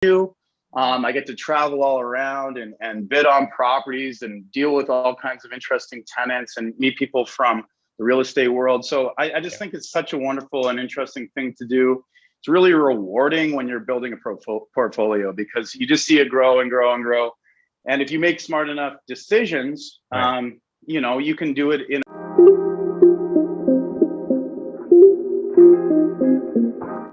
do. I get to travel all around and bid on properties and deal with all kinds of interesting tenants and meet people from the real estate world. So I just think it's such a wonderful and interesting thing to do. It's really rewarding when you're building a portfolio because you just see it grow and grow and grow. And if you make smart enough decisions, you can do it in.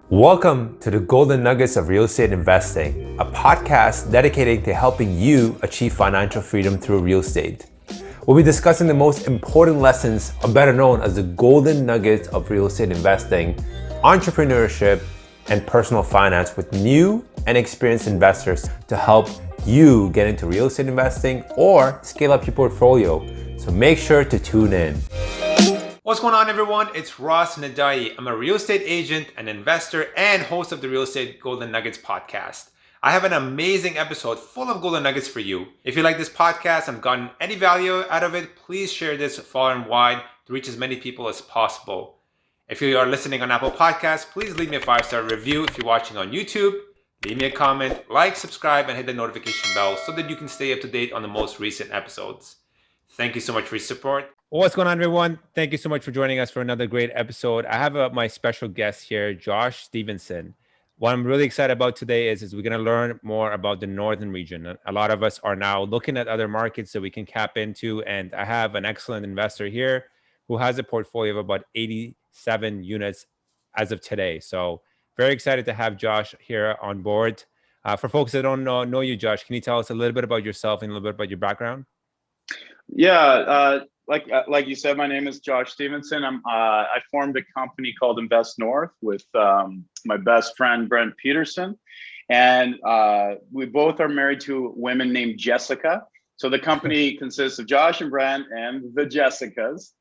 Welcome to the Golden Nuggets of Real Estate Investing, a podcast dedicated to helping you achieve financial freedom through real estate. We'll be discussing the most important lessons, or better known as the Golden Nuggets of Real Estate Investing, entrepreneurship, and personal finance with new and experienced investors to help you get into real estate investing or scale up your portfolio. So make sure to tune in. What's going on, everyone? It's Ross Nedaee. I'm a real estate agent, an investor, and host of the Real Estate Golden Nuggets podcast. I have an amazing episode full of golden nuggets for you. If you like this podcast and gotten any value out of it, please share this far and wide to reach as many people as possible. If you are listening on Apple Podcasts, please leave me a 5-star review. If you're watching on YouTube, leave me a comment, like, subscribe, and hit the notification bell so that you can stay up to date on the most recent episodes. Thank you so much for your support. What's going on, everyone? Thank you so much for joining us for another great episode. I have my special guest here, Josh Stevenson. What I'm really excited about today is we're going to learn more about the northern region. A lot of us are now looking at other markets that we can cap into, and I have an excellent investor here who has a portfolio of about 87 units as of today. So very excited to have Josh here on board. For folks that don't know you, Josh, can you tell us a little bit about yourself and a little bit about your background? Yeah, like you said, my name is Josh Stevenson. I formed a company called Invest North with my best friend Brent Peterson, and we both are married to women named Jessica. So the company consists of Josh and Brent and the Jessicas.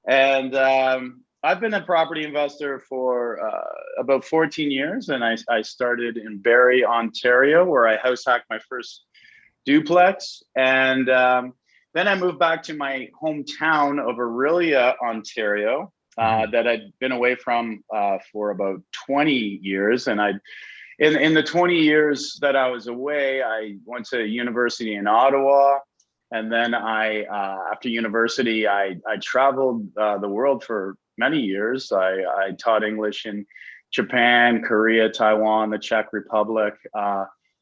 And I've been a property investor for about 14 years, and I started in Barrie, Ontario, where I house hacked my first duplex, and then I moved back to my hometown of Orillia, Ontario, that I'd been away from for about 20 years. And in the 20 years that I was away, I went to university in Ottawa. And then after university, I traveled the world for many years. I taught English in Japan, Korea, Taiwan, the Czech Republic,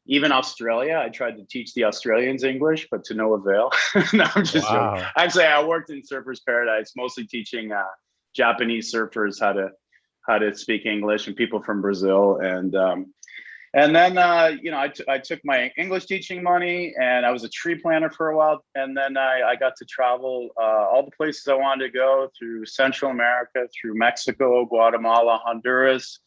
even Australia. I tried to teach the Australians English, but to no avail. No, I'm just joking. Actually, I worked in Surfers Paradise, mostly teaching Japanese surfers how to speak English and people from Brazil. And then I took my English teaching money and I was a tree planter for a while. And then I got to travel all the places I wanted to go through Central America, through Mexico, Guatemala, Honduras.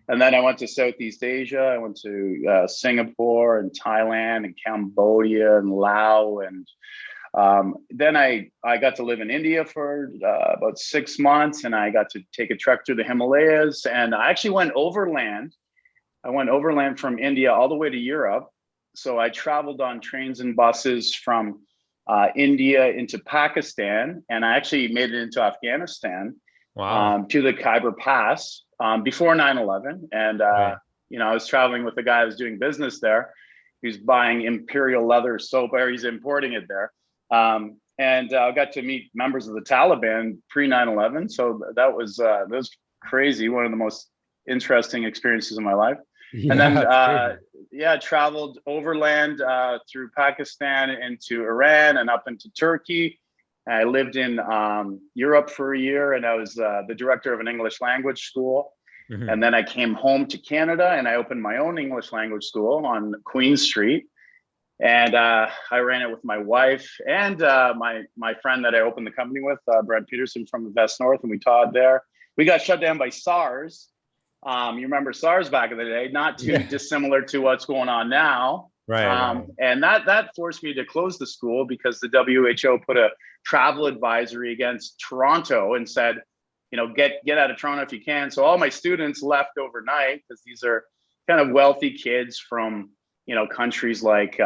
And then I went to Southeast Asia. I went to Singapore and Thailand and Cambodia and Laos. And then I got to live in India for about 6 months. And I got to take a trek through the Himalayas. And I actually went overland. I went overland from India all the way to Europe. So I traveled on trains and buses from India into Pakistan. And I actually made it into Afghanistan. Wow. To the Khyber Pass. Before 9/11, and I was traveling with a guy who was doing business there. He's buying Imperial leather soap, or he's importing it there, and I got to meet members of the Taliban pre 9/11. So that was crazy. One of the most interesting experiences of my life. Yeah, and then traveled overland through Pakistan into Iran and up into Turkey. I lived in Europe for a year, and I was the director of an English language school. Mm-hmm. And then I came home to Canada, and I opened my own English language school on Queen Street. And I ran it with my wife and my friend that I opened the company with, Brent Peterson from Invest North, and we taught there. We got shut down by SARS. You remember SARS back in the day? Not too dissimilar to what's going on now. Right. And that forced me to close the school because the WHO put a travel advisory against Toronto and said, get out of Toronto if you can. So all my students left overnight because these are kind of wealthy kids from, countries like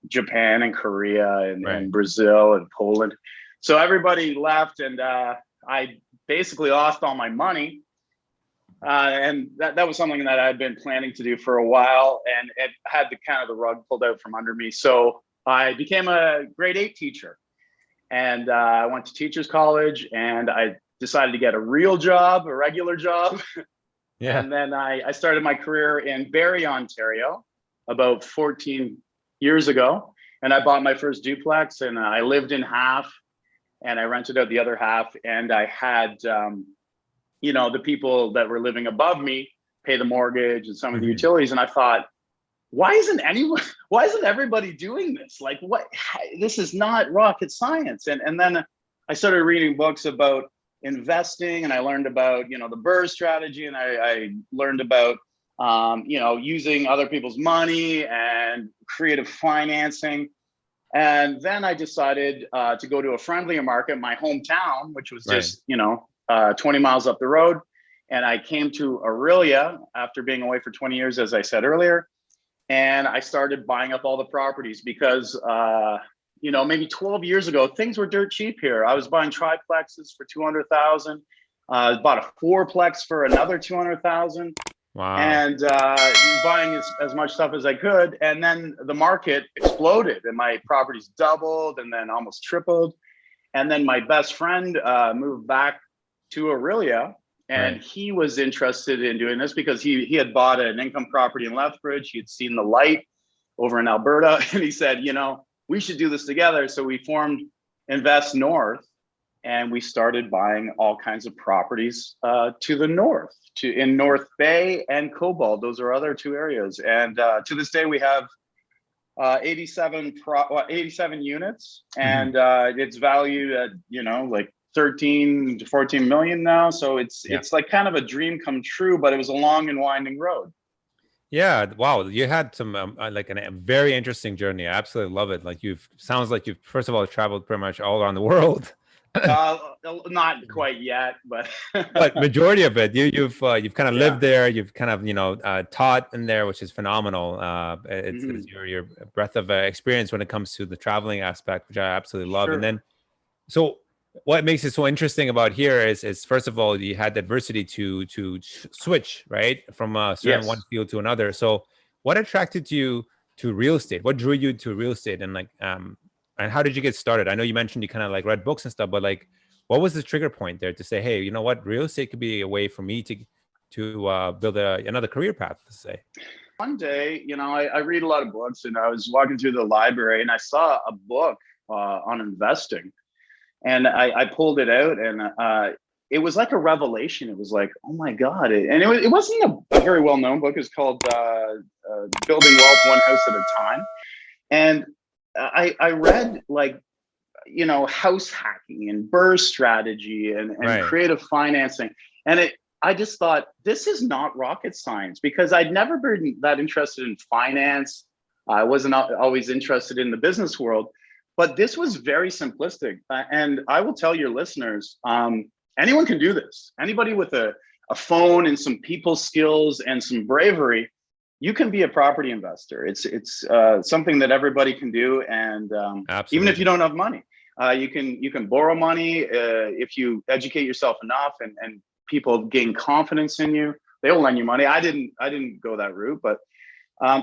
Japan and Korea and Brazil and Poland. So everybody left, and I basically lost all my money. And that was something that I'd been planning to do for a while, and it had the rug pulled out from under me. So I became a grade 8 teacher, and I went to teachers college, and I decided to get a real job, a regular job. Yeah. And then I started my career in Barrie, Ontario, about 14 years ago. And I bought my first duplex, and I lived in half, and I rented out the other half. And I had, the people that were living above me pay the mortgage and some of the utilities. And I thought, why isn't everybody doing this? Like, what? This is not rocket science. And then I started reading books about investing, and I learned about, the BRRRR strategy, and I learned about, using other people's money and creative financing. And then I decided to go to a friendlier market, my hometown, which was just, 20 miles up the road. And I came to Aurelia after being away for 20 years, as I said earlier. And I started buying up all the properties because, maybe 12 years ago, things were dirt cheap here. I was buying triplexes for 200,000. Bought a fourplex for another 200,000. Wow. And buying as much stuff as I could. And then the market exploded, and my properties doubled and then almost tripled. And then my best friend moved back to Aurelia, and he was interested in doing this because he had bought an income property in Lethbridge. He had seen the light over in Alberta, and he said, we should do this together. So we formed Invest North, and we started buying all kinds of properties to the north, in North Bay and Cobalt. Those are other two areas. And to this day, we have 87 units, and it's valued at, like 13 to 14 million now. So it's like kind of a dream come true, but it was a long and winding road. Yeah. Wow. You had some like a very interesting journey. I absolutely love it. Like sounds like you've first of all traveled pretty much all around the world. Not quite yet, but but majority of it, you've kind of lived there. You've kind of taught in there, which is phenomenal. It's your breadth of experience when it comes to the traveling aspect, which I absolutely love. Sure. And then, so what makes it so interesting about here is first of all, you had the adversity to switch right from a certain one field to another. So what attracted you to real estate? What drew you to real estate, and and how did you get started? I know you mentioned you kind of like read books and stuff, but like, what was the trigger point there to say, hey, you know what, real estate could be a way for me to build another career path, to say? One day, I read a lot of books, and I was walking through the library, and I saw a book on investing, and I pulled it out, and it was like a revelation. It was like, oh my God. It wasn't a very well-known book. It's called Building Wealth One House at a Time. And I read house hacking and BRRRR strategy and creative financing. And I just thought, this is not rocket science, because I'd never been that interested in finance. I wasn't always interested in the business world, but this was very simplistic. And I will tell your listeners, anyone can do this. Anybody with a phone and some people skills and some bravery, you can be a property investor. It's something that everybody can do, and even if you don't have money, you can borrow money if you educate yourself enough, and people gain confidence in you. They'll lend you money. I didn't go that route, but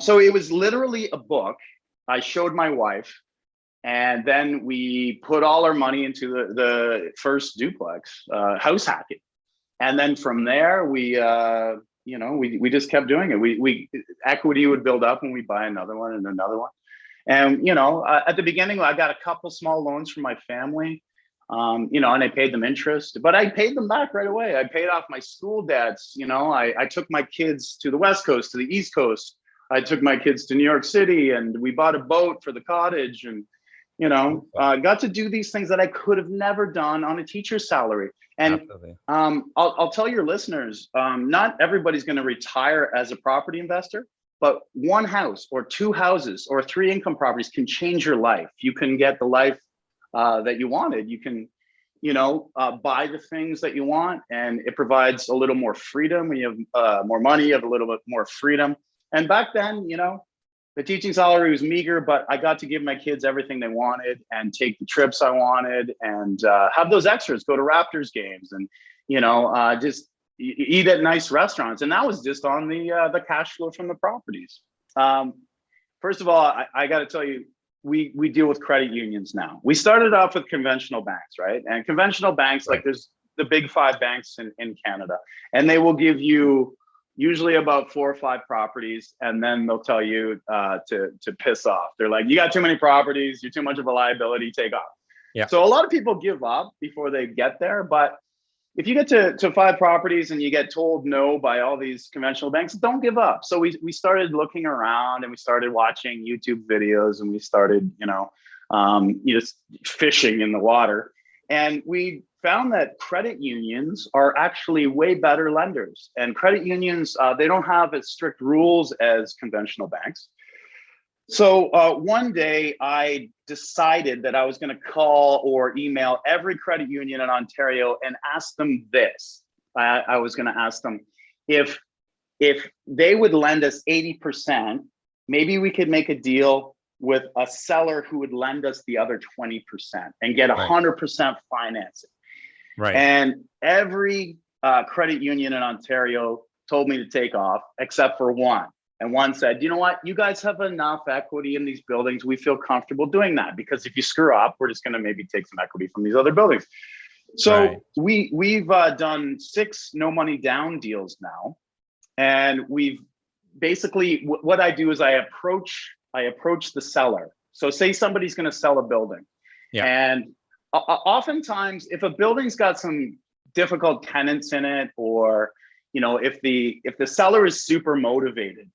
so it was literally a book. I showed my wife, and then we put all our money into the first duplex, house hacking, and then from there we just kept doing it. We equity would build up, and we buy another one and another one. And, at the beginning, I got a couple small loans from my family, and I paid them interest, but I paid them back right away. I paid off my school debts. I took my kids to the West Coast, to the East Coast. I took my kids to New York City, and we bought a boat for the cottage, and, got to do these things that I could have never done on a teacher's salary. And I'll tell your listeners, not everybody's going to retire as a property investor, but one house or two houses or 3 income properties can change your life. You can get the life that you wanted. You can, buy the things that you want, and it provides a little more freedom. When you have more money, you have a little bit more freedom. And back then, the teaching salary was meager, but I got to give my kids everything they wanted and take the trips I wanted, and have those extras, go to Raptors games, and, just eat at nice restaurants, and that was just on the cash flow from the properties. First of all, I got to tell you, we deal with credit unions now. We started off with conventional banks, right? And conventional banks, like there's the big 5 banks in Canada, and they will give you usually about 4 or 5 properties, and then they'll tell you to piss off. They're like, you got too many properties, you're too much of a liability, take off. Yeah. So a lot of people give up before they get there, but if you get to 5 properties and you get told no by all these conventional banks, don't give up. So we started looking around, and we started watching YouTube videos, and we started, just fishing in the water. And we found that credit unions are actually way better lenders. And credit unions, they don't have as strict rules as conventional banks. So one day I decided that I was going to call or email every credit union in Ontario and ask them this. I was going to ask them if they would lend us 80%, maybe we could make a deal with a seller who would lend us the other 20% and get 100% financing. Right. And every credit union in Ontario told me to take off, except for one. And one said, you know what, you guys have enough equity in these buildings. We feel comfortable doing that, because if you screw up, we're just going to maybe take some equity from these other buildings. So we've done 6 no money down deals now. And we've basically, what I do is I approach the seller. So say somebody's going to sell a building. Yeah. And oftentimes, if a building's got some difficult tenants in it, or, if the seller is super motivated,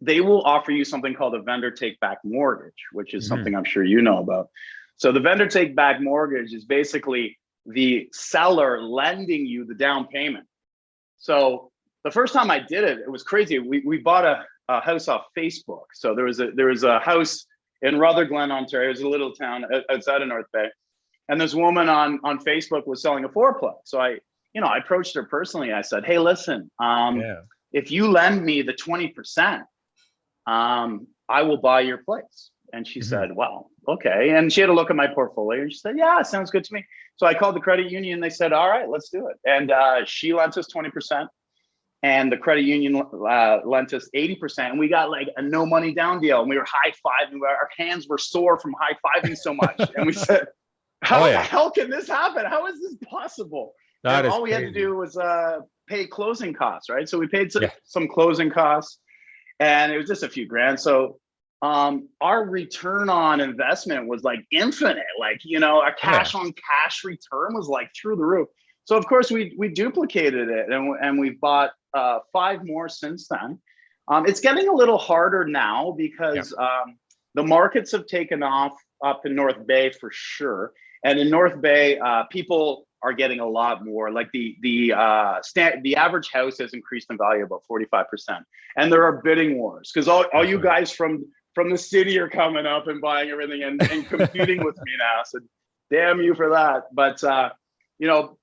they will offer you something called a vendor take back mortgage, which is something I'm sure you know about. So the vendor take back mortgage is basically the seller lending you the down payment. So the first time I did it, it was crazy. We bought a house off Facebook. So there was a house in Rutherglen, Ontario. It was a little town outside of North Bay. And this woman on Facebook was selling a 4-plex. So I approached her personally. I said, hey, listen, if you lend me the 20%, I will buy your place. And she said, well, okay. And she had a look at my portfolio, and she said, yeah, sounds good to me. So I called the credit union. They said, all right, let's do it. And she lent us 20%, and the credit union lent us 80%. And we got like a no money down deal. And we were high-fiving. Our hands were sore from high-fiving so much. And we said, how the hell can this happen? How is this possible? And all we had to do was pay closing costs, right? So we paid some closing costs, and it was just a few grand. So our return on investment was like infinite. Like, our cash on cash return was like through the roof. So of course we duplicated it, and we've bought 5 more since then. It's getting a little harder now because the markets have taken off up in North Bay for sure. And in North Bay, people are getting a lot more. Like the average house has increased in value about 45%. And there are bidding wars, because all you guys from the city are coming up and buying everything and competing with me now. So damn you for that. But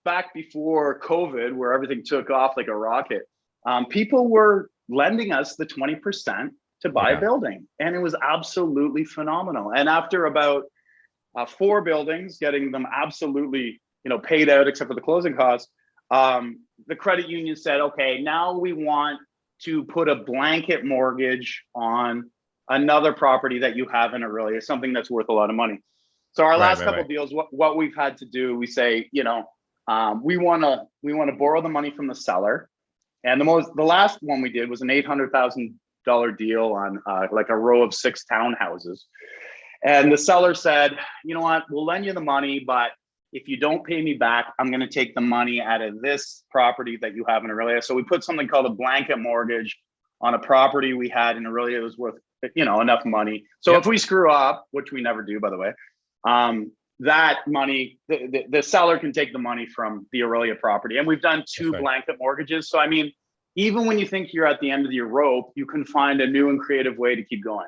back before COVID, where everything took off like a rocket, people were lending us the 20% to buy a building, and it was absolutely phenomenal. And after about 4 buildings, getting them absolutely paid out except for the closing costs, the credit union said, okay, now we want to put a blanket mortgage on another property that you have in Aurelia, something that's worth a lot of money. So our last couple deals, what we've had to do, we say, we want to borrow the money from the seller. And the last one we did was an $800,000 deal on like a row of 6 townhouses. And the seller said, you know what, we'll lend you the money, but if you don't pay me back, I'm going to take the money out of this property that you have in Aurelia. So we put something called a blanket mortgage on a property we had in Aurelia. It was worth, enough money. So if we screw up, which we never do, by the way, that money, the seller can take the money from the Aurelia property. And we've done 2 blanket mortgages. So, I mean, even when you think you're at the end of your rope, you can find a new and creative way to keep going.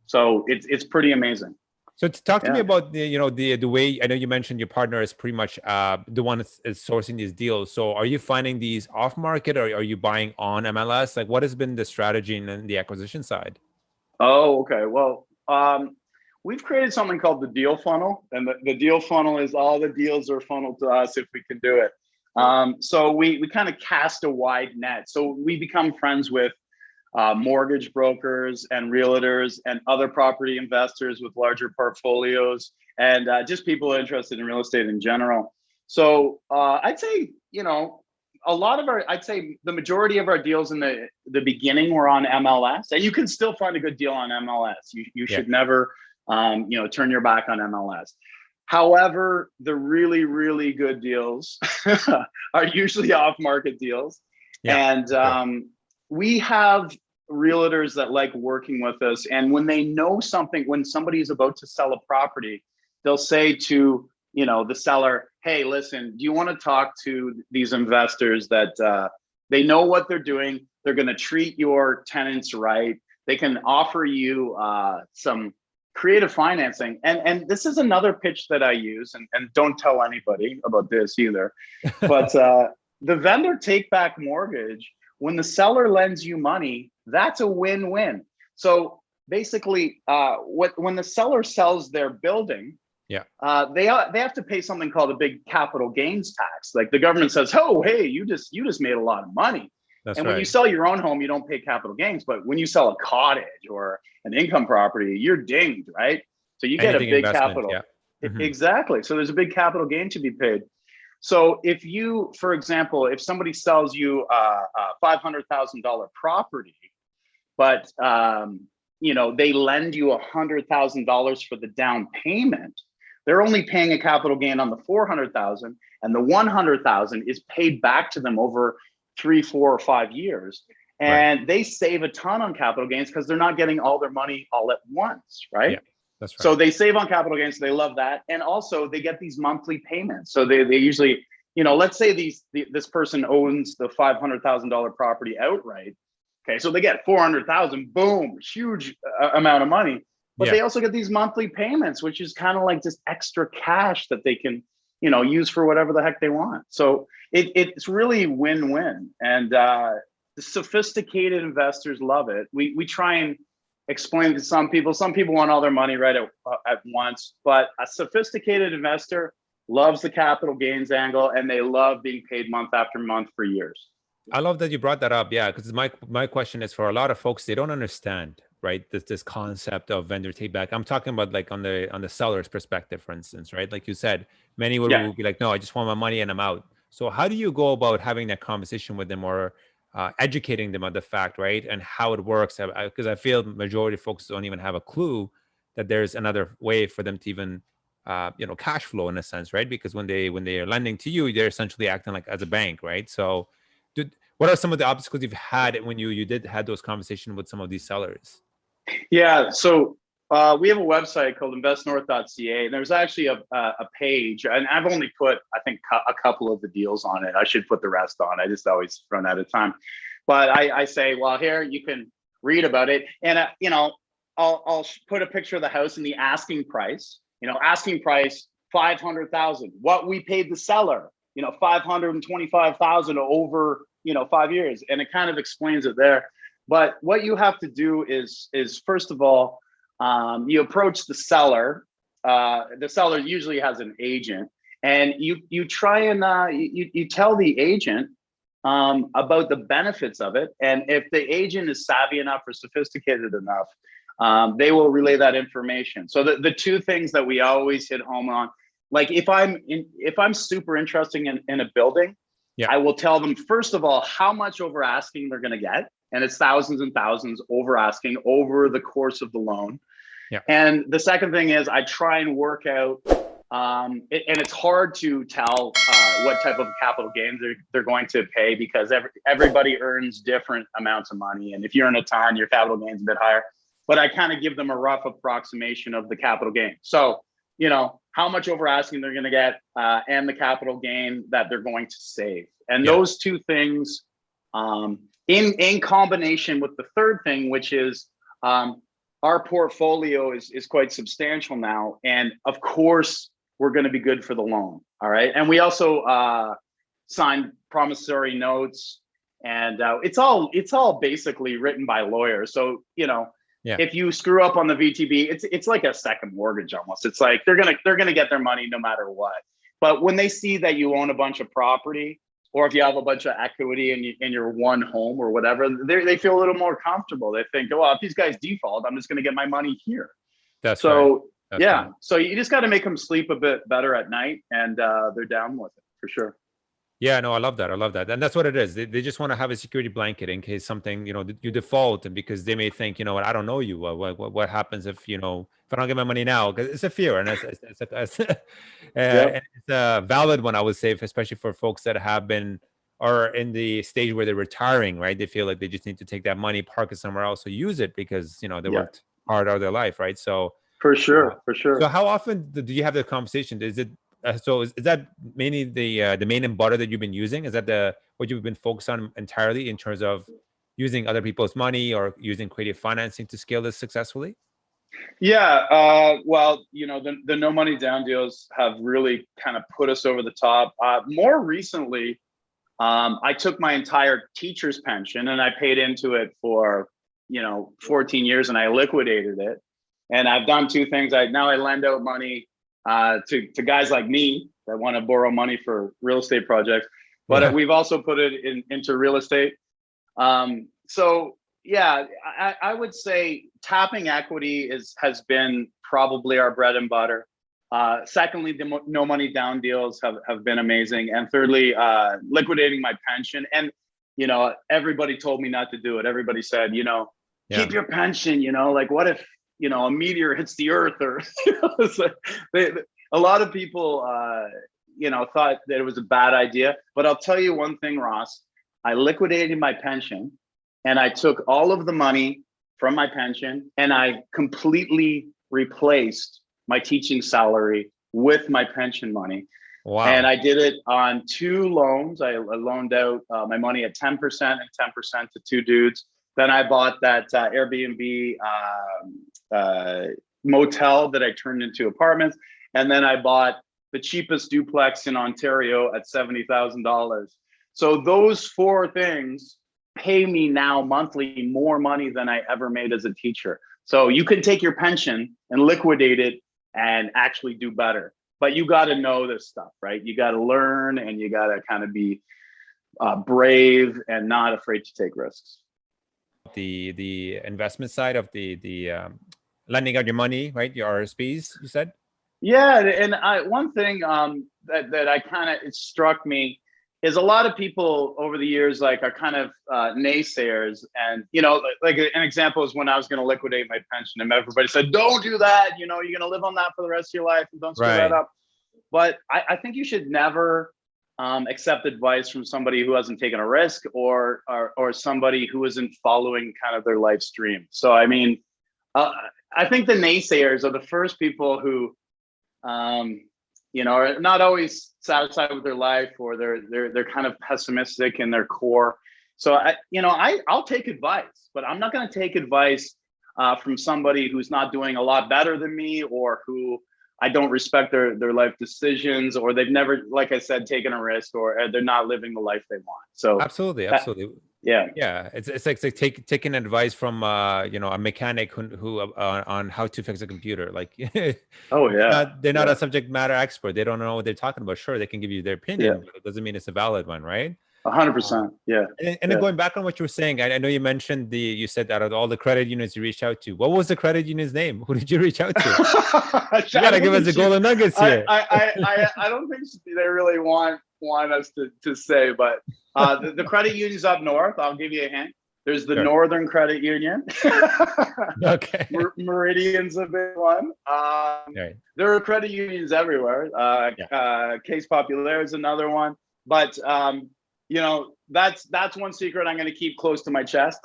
So it's pretty amazing. So talk to me about the way, I know you mentioned your partner is pretty much the one is sourcing these deals. So are you finding these off market, or are you buying on MLS? Like, what has been the strategy in the acquisition side? Oh, okay. Well, we've created something called the deal funnel, and the deal funnel is all the deals are funneled to us if we can do it. So we kind of cast a wide net. So we become friends with mortgage brokers and realtors and other property investors with larger portfolios, and just people interested in real estate in general. So I'd say, I'd say the majority of our deals in the beginning were on MLS, and you can still find a good deal on MLS. You should never, turn your back on MLS. However, the really, really good deals are usually off-market deals. Yeah, and we have realtors that like working with us. And when they know something, when somebody is about to sell a property, they'll say to, the seller, hey, listen, do you want to talk to these investors that they know what they're doing? They're going to treat your tenants right. They can offer you some creative financing. And this is another pitch that I use, and don't tell anybody about this either. But the vendor take back mortgage, when the seller lends you money, that's a win-win. So basically, when the seller sells their building, they have to pay something called a big capital gains tax. Like the government says, oh, hey, you just made a lot of money. And when you sell your own home, you don't pay capital gains. But when you sell a cottage or an income property, you're dinged, right? So you get a big capital. Exactly. So there's a big capital gain to be paid. So if you, for example, if somebody sells you a $500,000 property, but they lend you $100,000 for the down payment, they're only paying a capital gain on the $400,000, and the $100,000 is paid back to them over 3, 4, or 5 years. And they save a ton on capital gains because they're not getting all their money all at once, right? Yeah, that's right. So they save on capital gains. They love that. And also they get these monthly payments. So they usually, let's say this person owns the $500,000 property outright. Okay, so they get $400,000, boom, huge amount of money. But they also get these monthly payments, which is kind of like just extra cash that they can, use for whatever the heck they want. So it's really win-win. And the sophisticated investors love it. We try and explain to some people. Some people want all their money right at once, but a sophisticated investor loves the capital gains angle, and they love being paid month after month for years. I love that you brought that up. Yeah, because my question is, for a lot of folks, they don't understand, right, this concept of vendor take back. I'm talking about like on the seller's perspective, for instance, right? Like you said, many would be like, no, I just want my money and I'm out. So how do you go about having that conversation with them, or educating them on the fact, right, and how it works? Because I feel majority of folks don't even have a clue that there's another way for them to even cash flow in a sense, right? Because when they are lending to you, they're essentially acting like as a bank, right? So what are some of the obstacles you've had when you had those conversations with some of these sellers? Yeah, so we have a website called investnorth.ca, and there's actually a page, and I've only put, I think, a couple of the deals on it. I should put the rest on. I just always run out of time. But I say, well, here you can read about it, and I'll put a picture of the house and the asking price. Asking price $500,000. What we paid the seller, $525,000 over 5 years, and it kind of explains it there. But what you have to do is first of all, you approach the seller. The seller usually has an agent, and you try and you tell the agent about the benefits of it. And if the agent is savvy enough or sophisticated enough, they will relay that information. So the two things that we always hit home on, like if I'm super interested in a building, I will tell them, first of all, how much over asking they're going to get. And it's thousands and thousands over asking over the course of the loan. Yeah. And the second thing is I try and work out, and it's hard to tell what type of capital gains they're going to pay, because everybody earns different amounts of money. And if you earn a ton, your capital gain's a bit higher. But I kind of give them a rough approximation of the capital gain. So, how much over asking they're going to get, and the capital gain that they're going to save. And those two things, in combination with the third thing, which is our portfolio is quite substantial now. And of course, we're going to be good for the loan. All right. And we also signed promissory notes, and it's all basically written by lawyers. So, if you screw up on the VTB, it's like a second mortgage almost. It's like they're gonna get their money no matter what. But when they see that you own a bunch of property, or if you have a bunch of equity in your one home or whatever, they feel a little more comfortable. They think, oh, well, if these guys default, I'm just going to get my money here. That's right. So That's yeah, right. so you just got to make them sleep a bit better at night, and they're down with it for sure. Yeah, no, I love that. I love that. And that's what it is. They just want to have a security blanket in case something, you default, and because they may think, what, I don't know you. What happens if, if I don't get my money now? Because it's a fear, and Yep. it's a valid one, I would say, especially for folks that have been or in the stage where they're retiring, right? They feel like they just need to take that money, park it somewhere else, or use it because, they Yeah. worked hard all their life, right? So For sure. For sure. so how often do you have the conversation? Is it so is that mainly the main and butter that you've been using? Is that what you've been focused on entirely in terms of using other people's money or using creative financing to scale this successfully? Yeah. Well, the no money down deals have really kind of put us over the top. More recently, I took my entire teacher's pension and I paid into it for 14 years, and I liquidated it. And I've done two things. Now I lend out money to guys like me that want to borrow money for real estate projects, but Yeah. we've also put it into real estate. So yeah, I would say tapping equity has been probably our bread and butter. Secondly, the no money down deals have been amazing. And thirdly, liquidating my pension. And, everybody told me not to do it. Everybody said, keep your pension, like what if, a meteor hits the earth or, so a lot of people, thought that it was a bad idea. But I'll tell you one thing, Ross, I liquidated my pension and I took all of the money from my pension and I completely replaced my teaching salary with my pension money. Wow. And I did it on two loans. I loaned out my money at 10% and 10% to two dudes. Then I bought that Airbnb motel that I turned into apartments. And then I bought the cheapest duplex in Ontario at $70,000. So those four things pay me now monthly more money than I ever made as a teacher. So you can take your pension and liquidate it and actually do better. But you got to know this stuff, right? You got to learn, and you got to kind of be brave and not afraid to take risks. The investment side of the lending out your money, right? Your RSPs, you said? Yeah, and one thing that I kind of, it struck me is a lot of people over the years are kind of naysayers. And like an example is when I was going to liquidate my pension, and everybody said, don't do that, you're going to live on that for the rest of your life, and don't screw that up. But I think you should never accept advice from somebody who hasn't taken a risk or somebody who isn't following kind of their life stream. So I mean, I think the naysayers are the first people who are not always satisfied with their life, or they're kind of pessimistic in their core. So I'll take advice, but I'm not going to take advice from somebody who's not doing a lot better than me, or who I don't respect their life decisions, or they've never, like I said, taken a risk, or they're not living the life they want. So absolutely. Yeah, it's like taking advice from a mechanic who on how to fix a computer. Like, oh yeah, they're not a subject matter expert. They don't know what they're talking about. Sure, they can give you their opinion, but it doesn't mean it's a valid one, right? 100%. Yeah. And then going back on what you were saying, I know you mentioned you said out of all the credit unions you reached out to, what was the credit union's name? Who did you reach out to? You gotta give us the golden nuggets here. I don't think they really want us to say, but the credit unions up north, I'll give you a hint. There's the Northern Credit Union. Okay. Meridian's a big one. There are credit unions everywhere. Case Populaire is another one. But that's one secret I'm going to keep close to my chest.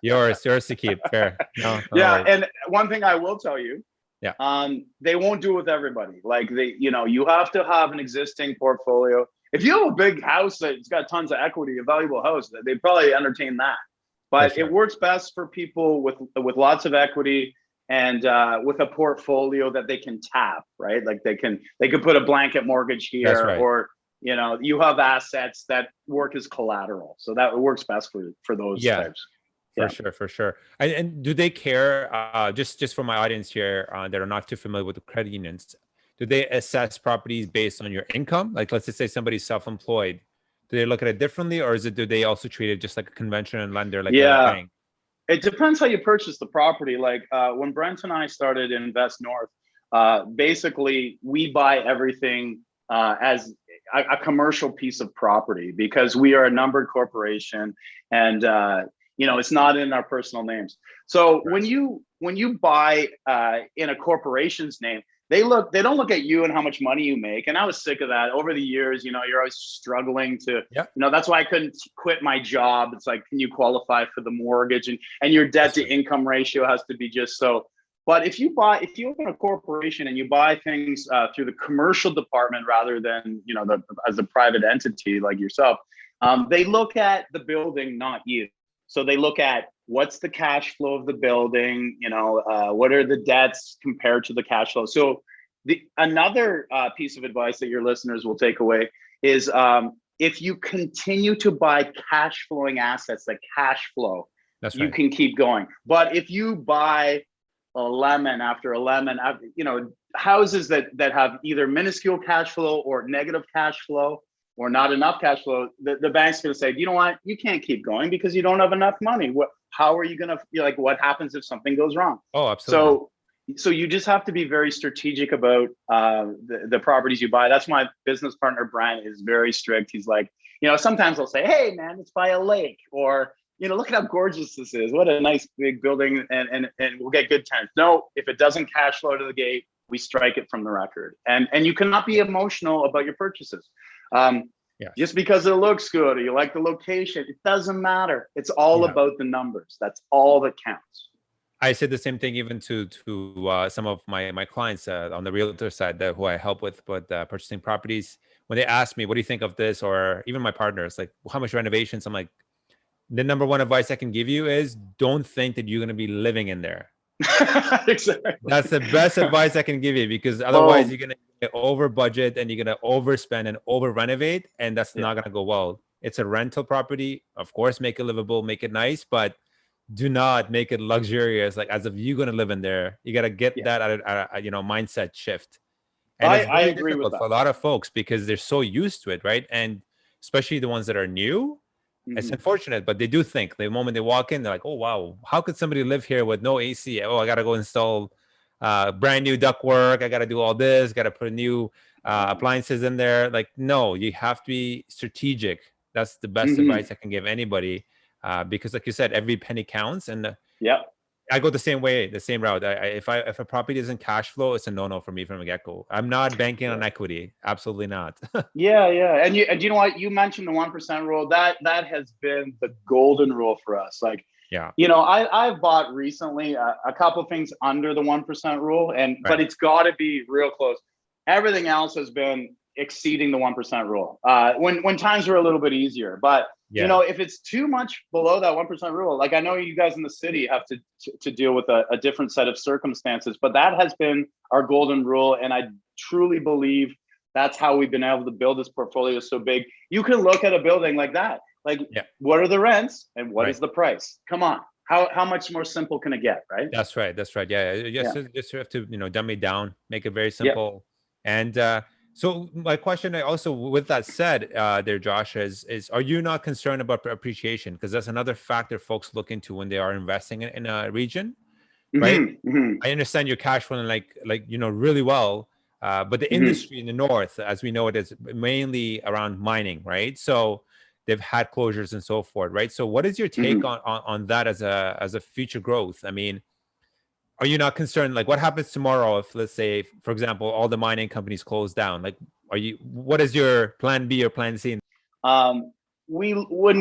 yours to keep. Fair. No and one thing I will tell you, they won't do it with everybody. Like you have to have an existing portfolio. If you have a big house that's got tons of equity, a valuable house, they probably entertain that. But it works best for people with lots of equity and with a portfolio that they can tap, right? Like they can put a blanket mortgage here, or you have assets that work as collateral. So that works best for those types. For sure. And do they care, just for my audience here that are not too familiar with the credit unions, do they assess properties based on your income? Like, let's just say somebody's self-employed. Do they look at it differently, or do they also treat it just like a conventional lender, like a Yeah, bank? it depends how you purchase the property. Like when Brent and I started Invest North, basically we buy everything as a commercial piece of property because we are a numbered corporation, and it's not in our personal names. So Right. when you buy in a corporation's name, they don't look at you and how much money you make. And I was sick of that over the years. You're always struggling to, Yeah. that's why I couldn't quit my job. It's like, can you qualify for the mortgage, and your debt to income ratio has to be just so. But if you open a corporation and you buy things through the commercial department rather than as a private entity like yourself, they look at the building, not you. So they look at what's the cash flow of the building, what are the debts compared to the cash flow. So another piece of advice that your listeners will take away is if you continue to buy cash flowing assets that cash flow, you can keep going. But if you buy a lemon after a lemon, houses that have either minuscule cash flow or negative cash flow, or not enough cash flow, the bank's going to say, you know what, you can't keep going because you don't have enough money. How are you going to feel? Like, what happens if something goes wrong? Oh, absolutely. So you just have to be very strategic about the properties you buy. That's my business partner, Brian, is very strict. He's like, sometimes I'll say, hey man, it's by a lake, or, look at how gorgeous this is. What a nice big building, and we'll get good tenants. No, if it doesn't cash flow to the gate, we strike it from the record. And you cannot be emotional about your purchases. Just because it looks good or you like the location, it doesn't matter. It's all about the numbers. That's all that counts. I said the same thing even to some of my clients on the realtor side who I help with purchasing properties. When they ask me, what do you think of this? Or even my partners, like, how much renovations? I'm like, the number one advice I can give you is don't think that you're going to be living in there. Exactly. That's the best advice I can give you, because otherwise you're going to get over budget and you're going to overspend and over renovate, and that's not going to go well. It's a rental property. Of course, make it livable, make it nice, but do not make it luxurious, like as if you're going to live in there. You got to get that mindset shift. And it's very difficult for a lot of folks because they're so used to it, right? And especially the ones that are new, it's unfortunate, but they do think the moment they walk in, they're like, oh, wow, how could somebody live here with no AC? Oh, I got to go install brand new ductwork. I got to do all this, got to put new appliances in there. Like, no, you have to be strategic. That's the best advice I can give anybody, because like you said, every penny counts. And I go the same way, the same route. If a property doesn't cash flow, it's a no-no for me from the get-go. I'm not banking on equity. Absolutely not. Yeah. And you know what? You mentioned the 1% rule. That has been the golden rule for us. Like, I've bought recently a couple things under the 1% rule, but it's got to be real close. Everything else has been exceeding the 1% rule. When times were a little bit easier, but if it's too much below that 1% rule, like I know you guys in the city have to deal with a different set of circumstances, but that has been our golden rule. And I truly believe that's how we've been able to build this portfolio so big. You can look at a building like that. Like, what are the rents and what is the price? Come on. How much more simple can it get, right? That's right. Yeah. Just have to, dumb it down, make it very simple. And so my question also, with that said, there, Josh, is are you not concerned about appreciation? Because that's another factor folks look into when they are investing in a region, right? I understand your cash flowing like really well, but the industry in the north, as we know it, is mainly around mining, right? So they've had closures and so forth, right? So what is your take on that as a future growth? I mean, are you not concerned? Like, what happens tomorrow if, let's say, for example, all the mining companies close down? Like, what is your plan B or plan C? When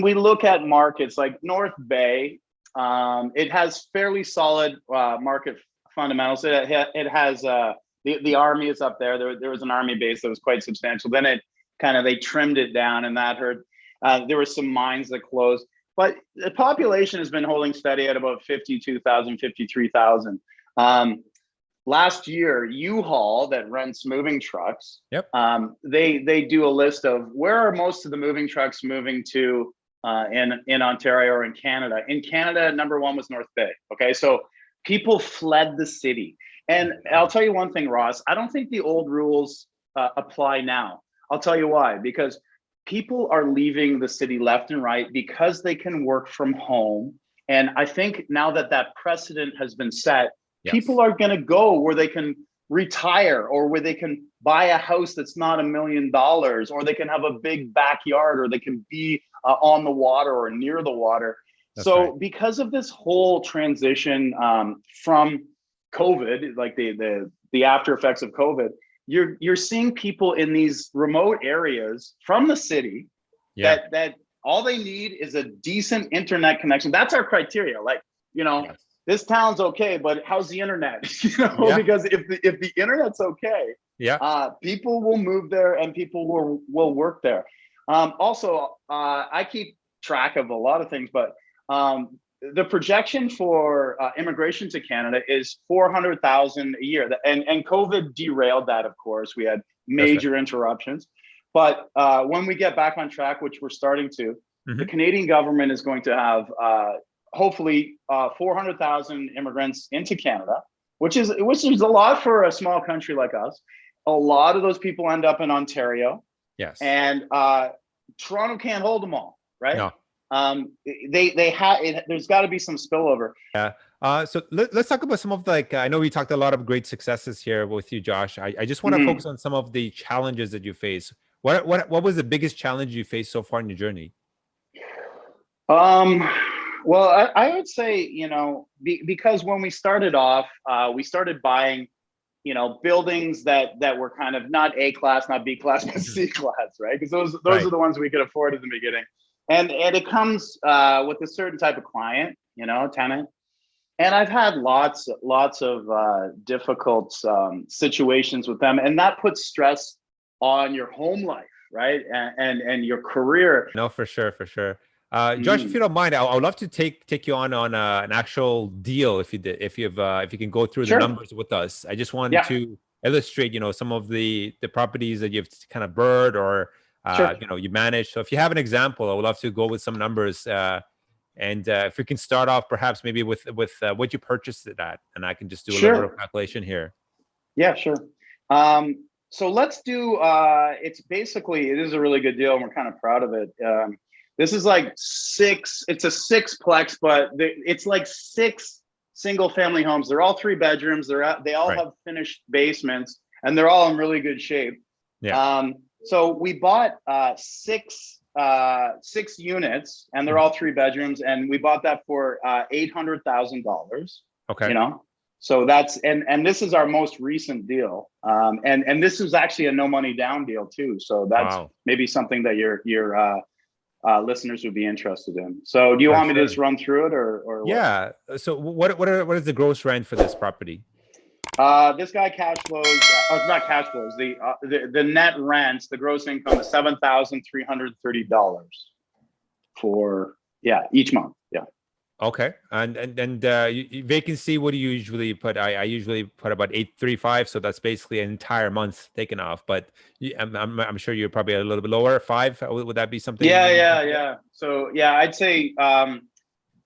we look at markets like North Bay, it has fairly solid market fundamentals. It has the army is up there. There was an army base that was quite substantial. Then they trimmed it down, and that hurt. There were some mines that closed. But the population has been holding steady at about 52,000, 53,000. Last year, U-Haul, that rents moving trucks, they do a list of where are most of the moving trucks moving to in Ontario or in Canada. In Canada, number one was North Bay. Okay, so people fled the city. And I'll tell you one thing, Ross, I don't think the old rules apply now. I'll tell you why, because people are leaving the city left and right because they can work from home. And I think now that that precedent has been set, Yes. people are going to go where they can retire or where they can buy a house that's not $1 million, or they can have a big backyard, or they can be on the water or near the water. That's right. So because of this whole transition from COVID, like the after effects of COVID, you're seeing people in these remote areas from the city Yeah. that all they need is a decent internet connection. That's our criteria. Like, Yes. this town's okay, but how's the internet? Yeah. Because if the internet's okay, Yeah. people will move there and people will work there. Also, I keep track of a lot of things, but the projection for immigration to Canada is 400,000 a year, and COVID derailed that. Of course, we had major interruptions, but when we get back on track, which we're starting to, the Canadian government is going to have hopefully 400,000 immigrants into Canada, which is a lot for a small country like us. A lot of those people end up in Ontario. Yes. And Toronto can't hold them all, right? No. There's got to be some spillover. Yeah. So let's talk about some of I know we talked a lot of great successes here with you, Josh. I just want to focus on some of the challenges that you face. What was the biggest challenge you faced so far in your journey? Well, I would say, because when we started off, we started buying, buildings that were kind of not A class, not B class, but C class, right? Because those Right. are the ones we could afford at the beginning. And it comes with a certain type of client, tenant. And I've had lots of difficult situations with them, and that puts stress on your home life, right? And your career. No, for sure. Josh, if you don't mind, I would love to take you on an actual deal if you can go through the numbers with us. I just wanted to illustrate, some of the properties that you've kind of bird or you manage. So if you have an example, I would love to go with some numbers. And if we can start off perhaps maybe with what you purchased it at, and I can just do a little bit of calculation here. Yeah, sure. So let's do, it is a really good deal, and we're kind of proud of it. This is like it's a sixplex, but it's like 6 single family homes. They're all 3 bedrooms. They all have finished basements, and they're all in really good shape. Yeah. So we bought 6 units, and they're all 3 bedrooms, and we bought that for $800,000. Okay. So that's and this is our most recent deal. And this is actually a no money down deal too. So that's maybe something that your listeners would be interested in. So do you want me to just run through it or yeah. What? So what is the gross rent for this property? This guy cash flows, not cash flows, the net rent, the gross income is $7,330 for each month. Yeah. Okay. And vacancy, what do you usually put? I usually put about 835, so that's basically an entire month taken off. But I'm sure you're probably a little bit lower. 5, would that be something? Yeah. So I'd say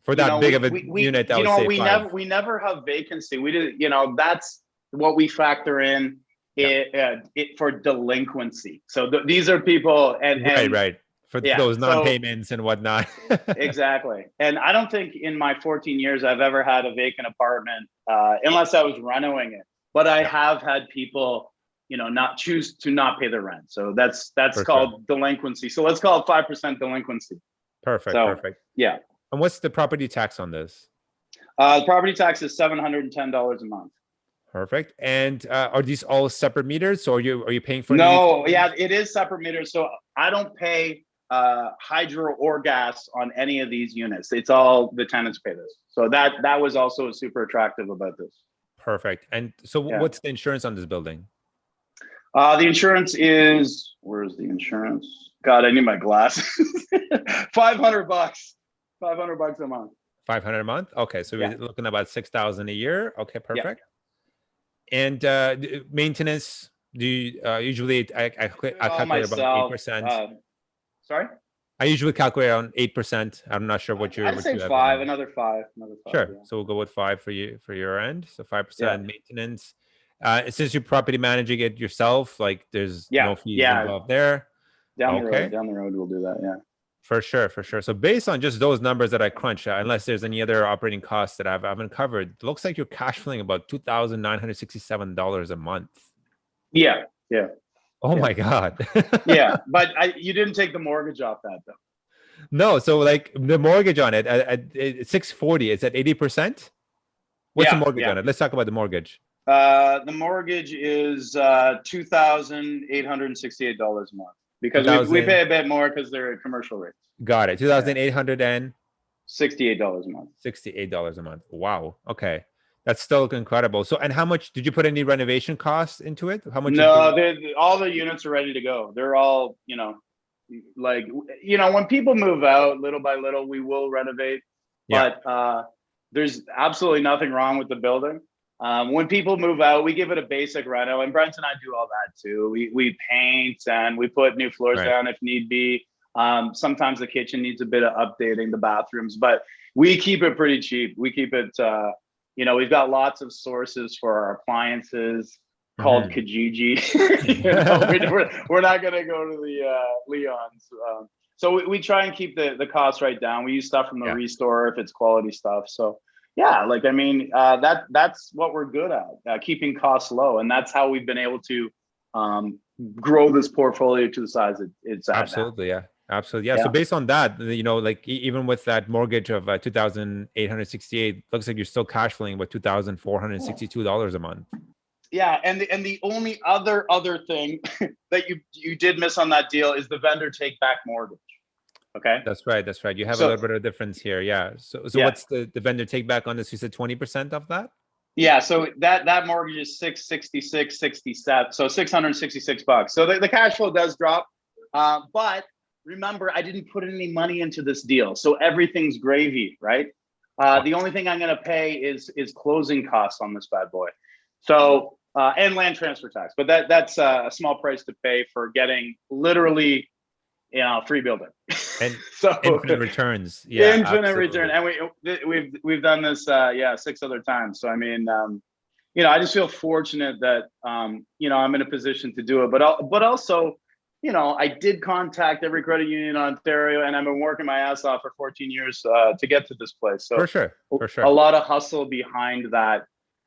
for that big of a unit, I would say we 5. we never have vacancy. We did, that's what we factor in it for delinquency. So these are people and right. For those non-payments and whatnot. Exactly. And I don't think in my 14 years I've ever had a vacant apartment unless I was renovating it. But I have had people, not choose to not pay their rent. So that's called delinquency. So let's call it 5% delinquency. Perfect. Yeah. And what's the property tax on this? The property tax is $710 a month. Perfect. And are these all separate meters, or are you paying for? No, it is separate meters. So I don't pay hydro or gas on any of these units. It's all the tenants pay this. So that was also super attractive about this. Perfect. And so what's the insurance on this building? The insurance is, where's the insurance? God, I need my glasses. $500. $500 a month. 500 a month. Okay. So we're looking at about 6,000 a year. Okay. Perfect. And maintenance, do you usually I calculate about 8%. Sorry? I usually calculate around 8%. I'm not sure what you're. I'd say 5, another 5. Sure. Yeah. So we'll go with 5 for your end. So 5% maintenance. Since you're property managing it yourself, like there's no fees involved there. Down Okay. the road, we'll do that. Yeah. For sure. So based on just those numbers that I crunched, unless there's any other operating costs that I haven't covered, it looks like you're cash flowing about $2,967 a month. Yeah. Oh my God. Yeah, but you didn't take the mortgage off that though. No, so like the mortgage on it at 640, it's at 80%. What's the mortgage on it? Let's talk about the mortgage. The mortgage is $2,868 a month because we pay a bit more because they're commercial rates. Got it. $2,868 a month. $68 a month. Wow. Okay. That's still incredible. So, and how much did you put any renovation costs into it? How much? No, all the units are ready to go. They're all, when people move out little by little, we will renovate. Yeah. But there's absolutely nothing wrong with the building. When people move out, we give it a basic reno, and Brent and I do all that too. We paint and we put new floors down if need be. Sometimes the kitchen needs a bit of updating, the bathrooms, but we keep it pretty cheap. We keep it, we've got lots of sources for our appliances called Kijiji. We're not going to go to the Leon's. So we try and keep the costs right down. We use stuff from the Restore if it's quality stuff. So yeah, that's what we're good at, keeping costs low. And that's how we've been able to grow this portfolio to the size it's at. Absolutely. Now. Yeah. Absolutely. Yeah. So based on that, even with that mortgage of $2,868, looks like you're still cash flowing about $2,462 a month. Yeah. And the only other thing that you did miss on that deal is the vendor take back mortgage. Okay. That's right. You have a little bit of difference here. Yeah. So what's the vendor take back on this? You said 20% of that? Yeah. So that mortgage is $666.67. So $666. So the cash flow does drop. But remember, I didn't put any money into this deal. So everything's gravy, right? The only thing I'm going to pay is closing costs on this bad boy. So, and land transfer tax, but that's a small price to pay for getting literally, free building. And so infinite returns. Yeah. Infinite return. And we've done this, 6 other times. So, I mean, I just feel fortunate that, I'm in a position to do it, but also, I did contact every credit union in Ontario, and I've been working my ass off for 14 years to get to this place. So for sure. A lot of hustle behind that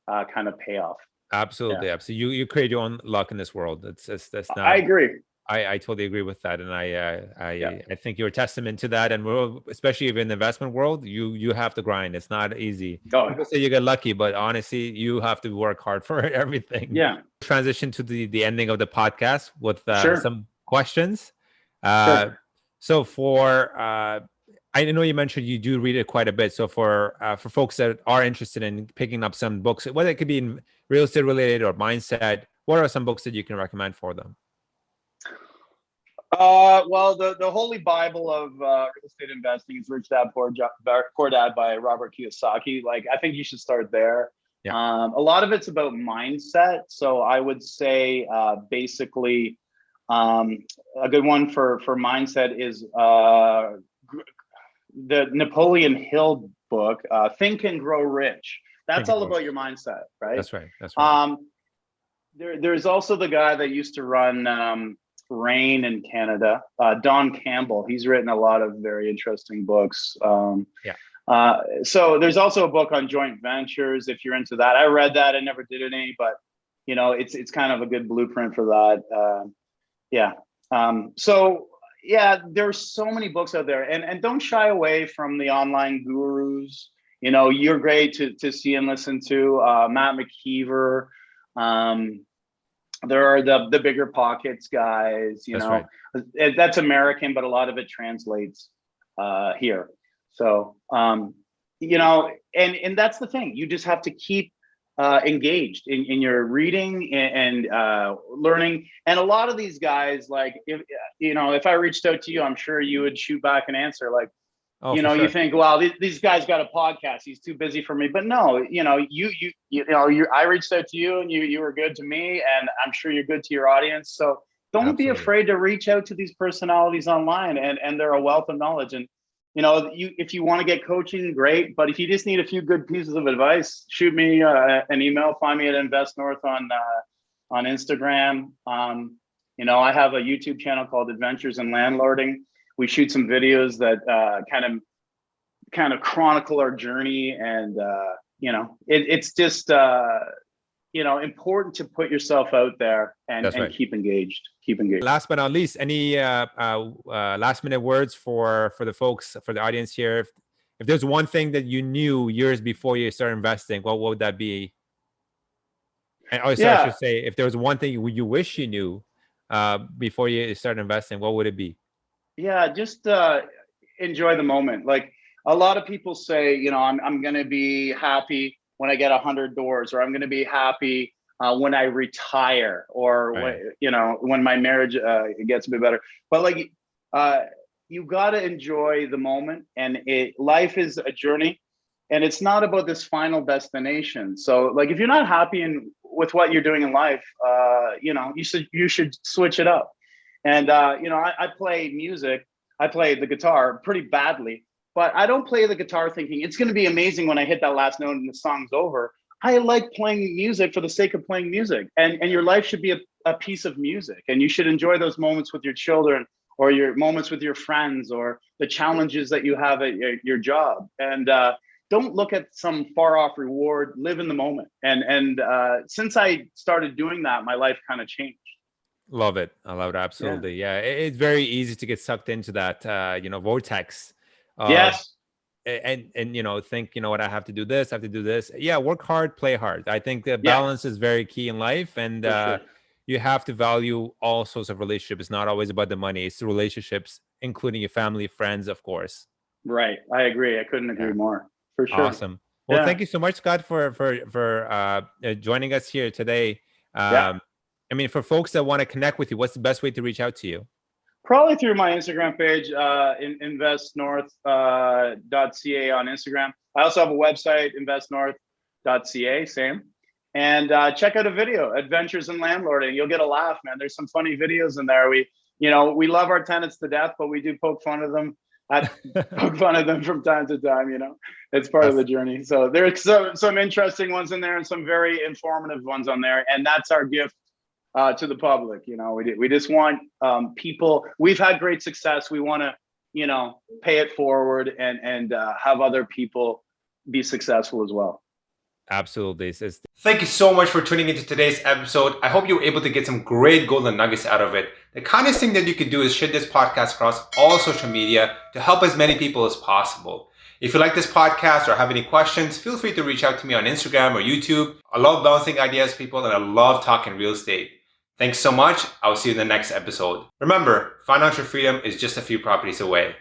kind of payoff. Absolutely. You create your own luck in this world. That's not. I agree. I totally agree with that, and I think you're a testament to that. And especially in the investment world, you have to grind. It's not easy. People say you get lucky, but honestly, you have to work hard for everything. Yeah. Transition to the ending of the podcast with some questions. So I know you mentioned you do read it quite a bit. So for folks that are interested in picking up some books, whether it could be in real estate related or mindset, what are some books that you can recommend for them? Well, the Holy Bible of real estate investing is Rich Dad Poor Dad by Robert Kiyosaki. I think you should start there. Yeah. A lot of it's about mindset. So I would say basically a good one for mindset is the Napoleon Hill book, Think and Grow Rich. That's all about your mindset, right? That's right. There's also the guy that used to run Rain in Canada, Don Campbell. He's written a lot of very interesting books. So there's also a book on joint ventures if you're into that. I read that. I never did any, but it's kind of a good blueprint for that. There's so many books out there, and don't shy away from the online gurus. You're great to see and listen to. Matt McKeever. There are the Bigger Pockets guys. That's American, but a lot of it translates here. So and that's the thing. You just have to keep engaged in your reading and learning. And a lot of these guys, if I reached out to you, I'm sure you would shoot back an answer you think, well, these guys got a podcast, he's too busy for me. But no, I reached out to you, and you were good to me, and I'm sure you're good to your audience. So don't be afraid to reach out to these personalities online, and they're a wealth of knowledge. And if you want to get coaching, great. But if you just need a few good pieces of advice, shoot me an email. Find me at Invest North on Instagram. I have a YouTube channel called Adventures in Landlording. We shoot some videos that kind of chronicle our journey, and it's just important to put yourself out there and keep engaged. Last but not least, any last minute words for the folks, for the audience here? If there's one thing that you knew years before you started investing, what would that be? And I should say, if there was one thing you wish you knew before you started investing, what would it be? Yeah, just enjoy the moment. Like, a lot of people say, I'm going to be happy when I get 100 doors, or I'm going to be happy when I retire, or when my marriage gets a bit better. But you got to enjoy the moment, and life is a journey, and it's not about this final destination. So if you're not happy with what you're doing in life, you should switch it up. And I play music. I play the guitar pretty badly, but I don't play the guitar thinking it's going to be amazing when I hit that last note and the song's over. I like playing music for the sake of playing music, and your life should be a piece of music, and you should enjoy those moments with your children, or your moments with your friends, or the challenges that you have at your job. And don't look at some far off reward. Live in the moment. And since I started doing that, my life kind of changed. Love it. I love it. Absolutely. Yeah. It's very easy to get sucked into that, vortex. Yes. And think, what, I have to do this, I have to do this. Yeah. Work hard, play hard. I think the balance is very key in life. And you have to value all sorts of relationships. It's not always about the money. It's the relationships, including your family, friends, of course. Right. I agree. I couldn't agree more. For sure. Awesome. Well, thank you so much, Scott, for joining us here today. I mean, for folks that want to connect with you, what's the best way to reach out to you? Probably through my Instagram page, investnorth.ca on Instagram. I also have a website, investnorth.ca, same. And check out a video, Adventures in Landlording. You'll get a laugh, man. There's some funny videos in there. We love our tenants to death, but we do poke fun of them from time to time. It's part of the journey. So there's some interesting ones in there, and some very informative ones on there. And that's our gift to the public. We just want people. We've had great success. We want to pay it forward and have other people be successful as well. Absolutely. Thank you so much for tuning into today's episode. I hope you were able to get some great golden nuggets out of it. The kindest thing that you could do is share this podcast across all social media to help as many people as possible. If you like this podcast or have any questions, feel free to reach out to me on Instagram or YouTube. I love bouncing ideas, people, and I love talking real estate. Thanks so much. I'll see you in the next episode. Remember, financial freedom is just a few properties away.